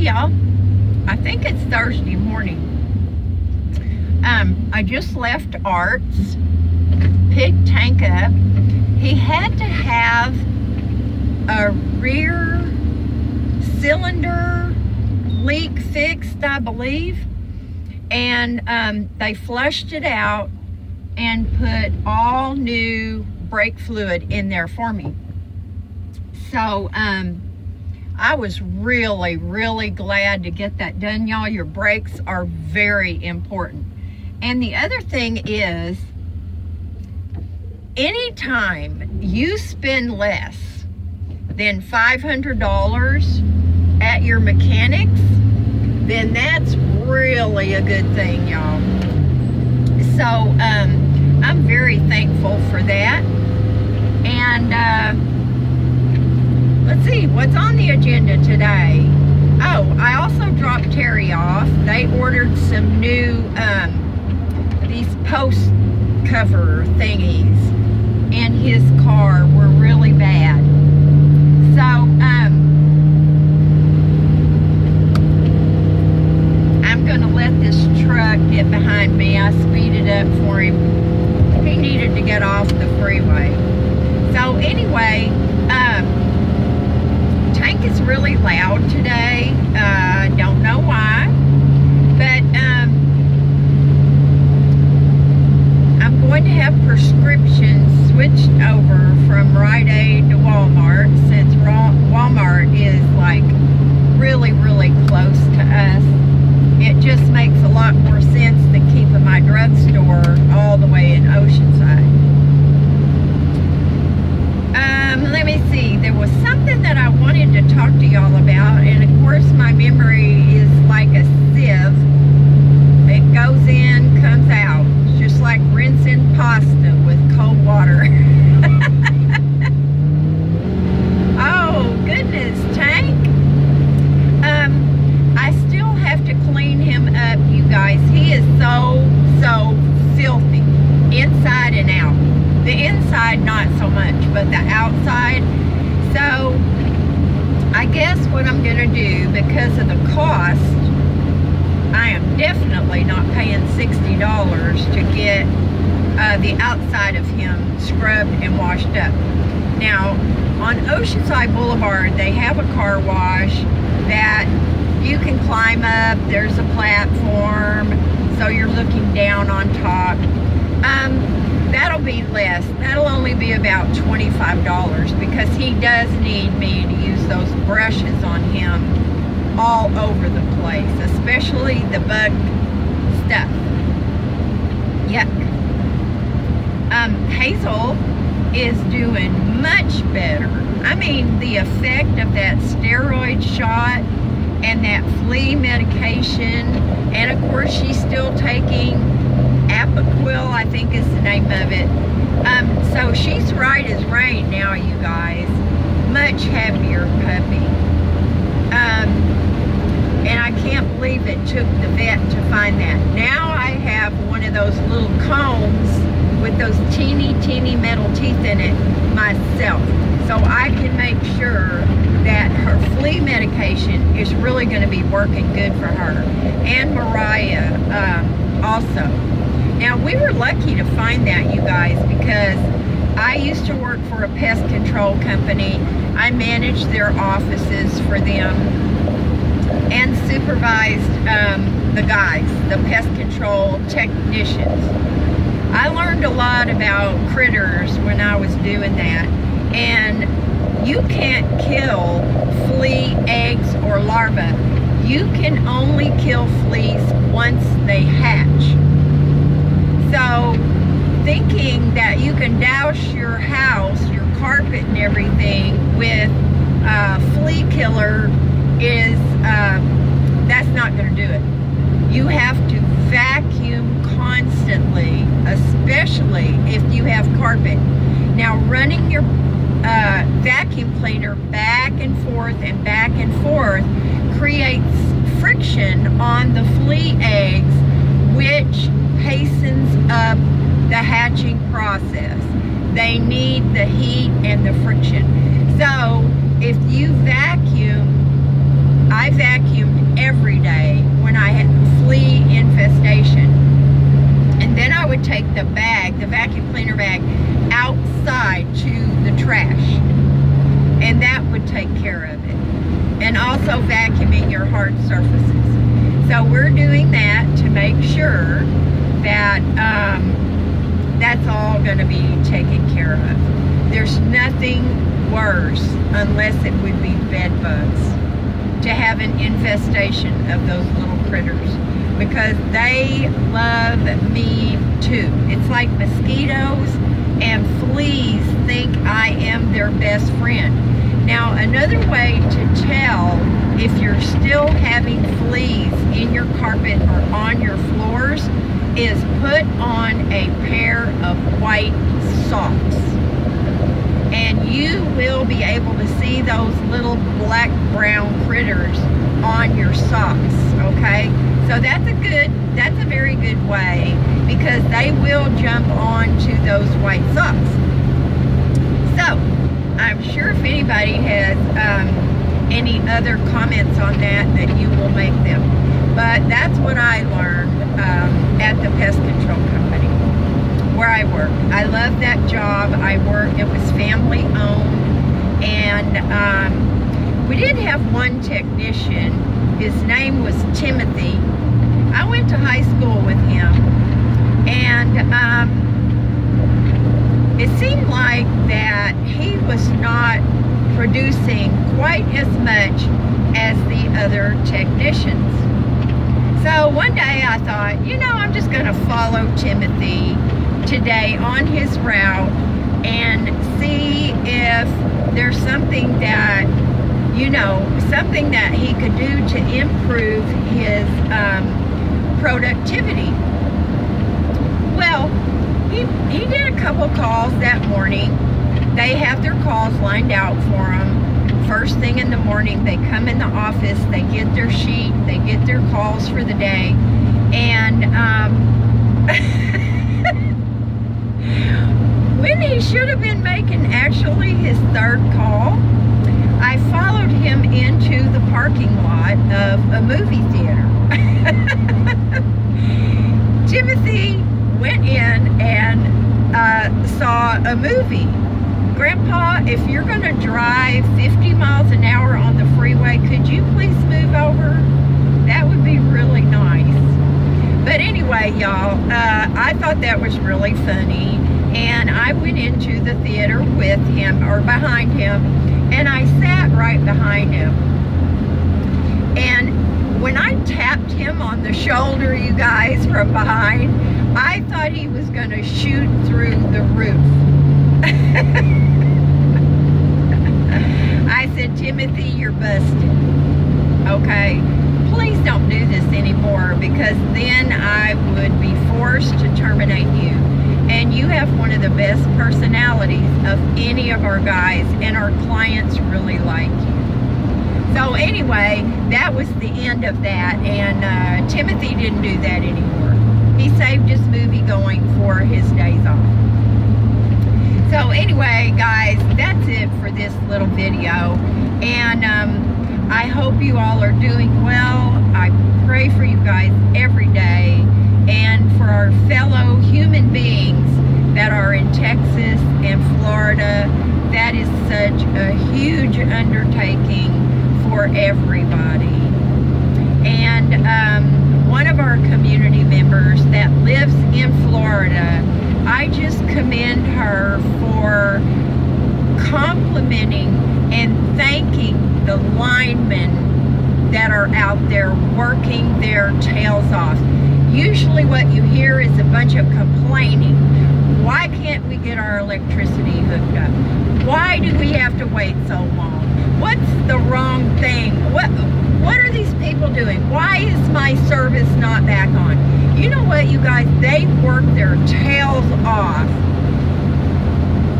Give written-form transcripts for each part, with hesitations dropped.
y'all, I think it's Thursday morning. I just left Art's, picked Tank up. He had to have a rear cylinder leak fixed, I believe, and they flushed it out and put all new brake fluid in there for me. So I was really glad to get that done, y'all. Your brakes are very important. And the other thing is, anytime you spend less than $500 at your mechanics, then that's really a good thing, y'all. So I'm very thankful for that. And let's see what's on the agenda today. Oh, I also dropped Terry off. They ordered some new these post cover thingies in his car were really bad. So I'm gonna let this truck get behind me. I speeded up for him. He needed to get off the freeway. So anyway, Tank is really loud today. Don't know why, but I'm going to have prescriptions switched over from Rite Aid to Walmart, since Walmart is like really close to us. It just makes a lot more sense than keeping my drugstore all the way in Oceanside. Let me see, there was something that I wanted to talk to y'all about, and of course my memory is like a sieve. It goes in, comes out. It's just like rinsing pasta with cold water. Oh goodness, Tank. I still have to clean him up, you guys. He is so filthy, inside and out. The inside not so much, but the outside. So I guess what I'm gonna do, because of the cost, I am definitely not paying $60 to get the outside of him scrubbed and washed up. Now on Oceanside Boulevard, they have a car wash that you can climb up. There's a platform, so you're looking down on top. That'll be less. That'll only be about $25, because he does need me to use those brushes on him all over the place, especially the bug stuff. Yuck. Hazel is doing much better. I mean, the effect of that steroid shot and that flea medication, and of course she's still taking Apoquil, I think is the name of it. So she's right as rain now, you guys. Much happier puppy. And I can't believe it took the vet to find that. Now I have one of those little combs with those teeny metal teeth in it myself, so I can make sure that her flea medication is really going to be working good for her, and Mariah also. Now we were lucky to find that, you guys, because I used to work for a pest control company. I managed their offices for them and supervised the guys, the pest control technicians. I learned a lot about critters when I was doing that, and you can't kill flea eggs or larvae. You can only kill fleas once they hatch. So thinking that you can douse your house, your carpet and everything with flea killer is, that's not going to do it. You have to vacuum constantly, especially if you have carpet. Now running your vacuum cleaner back and forth creates friction on the flea eggs, which hastens up the hatching process. They need the heat and the friction. So if you vacuum, I vacuumed every day when I had flea infestation. And then I would take the bag, the vacuum cleaner bag, outside to the trash. And that would take care of it. And also vacuuming your hard surfaces. So we're doing that to make sure that that's all going to be taken care of. There's nothing worse, unless it would be bed bugs, to have an infestation of those little critters, because they love me too. It's like mosquitoes and fleas think I am their best friend. Now, another way to tell if you're still having fleas in your carpet or on your floors is put on a pair of white socks. And you will be able to see those little black-brown critters on your socks, okay? So that's a very good way, because they will jump onto those white socks. So, I'm sure if anybody has any other comments on that you will make them. But that's what I learned at the pest control company where I work. I love that job. It was family owned, and we did have one technician. His name was Timothy. I went to high school with him, and it seemed like that he was not producing quite as much as the other technicians. So one day I thought, you know, I'm just going to follow Timothy today on his route and see if there's something that, you know, something that he could do to improve his productivity. Well, he did a couple calls that morning. They have their calls lined out for them. First thing in the morning, they come in the office, they get their sheet, they get their calls for the day, and when he should have been making actually his third call, I followed him into the parking lot of a movie theater. Timothy went in and saw a movie. Grandpa, if you're going to drive 50 miles an hour on the freeway, could you please move over? That would be really nice. But anyway, y'all, I thought that was really funny, and I went into the theater with him, or behind him, and I sat right behind him. And when I tapped him on the shoulder, you guys, from behind, I thought he was going to shoot through the roof. I said, Timothy, you're busted. Okay? Please don't do this anymore, because then I would be forced to terminate you. And you have one of the best personalities of any of our guys, and our clients really like you. So anyway, that was the end of that, and Timothy didn't do that anymore. He saved his movie going for his days off. So anyway, guys, that's it for this little video, and I hope you all are doing well. I pray for you guys every day, and for our fellow human beings that are in Texas and Florida. That is such a huge undertaking for everybody. And one of our community members that lives in Florida, I just commend her for complimenting and thanking the linemen that are out there working their tails off. Usually what you hear is a bunch of complaining. Why can't we get our electricity hooked up? Why do we have to wait so long? What's the wrong thing? What are these people doing? Why is my service not back on? You know what, you guys? They work their tails off.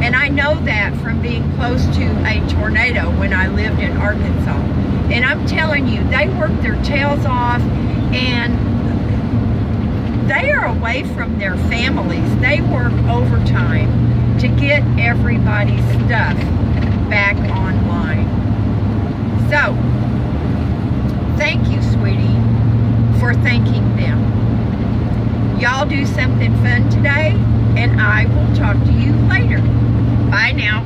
And I know that from being close to a tornado when I lived in Arkansas. And I'm telling you, they work their tails off, and they are away from their families. They work overtime to get everybody's stuff back online. So, thank you, sweetie. thanking them. Y'all do something fun today, and I will talk to you later. Bye now.